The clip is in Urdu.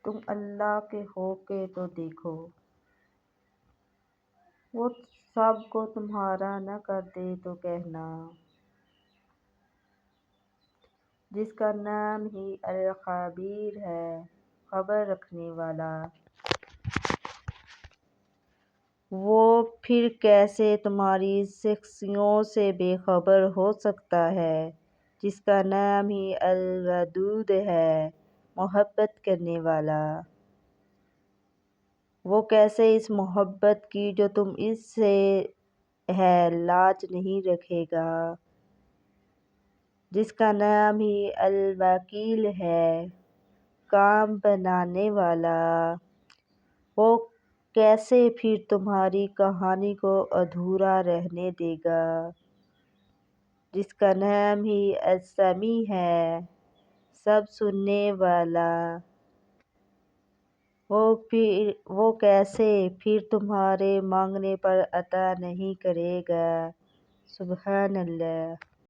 تم اللہ کے ہو کے تو دیکھو، وہ سب کو تمہارا نہ کر دے تو کہنا، جس کا نام ہی الخبیر ہے، خبر رکھنے والا۔ وہ پھر کیسے تمہاری سختیوں سے بے خبر ہو سکتا ہے، جس کا نام ہی الودود ہے، محبت کرنے والا۔ وہ کیسے اس محبت کی جو تم اس سے ہے لاج نہیں رکھے گا، جس کا نام ہی الوکیل ہے، کام بنانے والا۔ وہ کیسے پھر تمہاری کہانی کو ادھورا رہنے دے گا، جس کا نام ہی السمیع ہے، سب سننے والا۔ وہ کیسے پھر تمہارے مانگنے پر عطا نہیں کرے گا۔ سبحان اللہ۔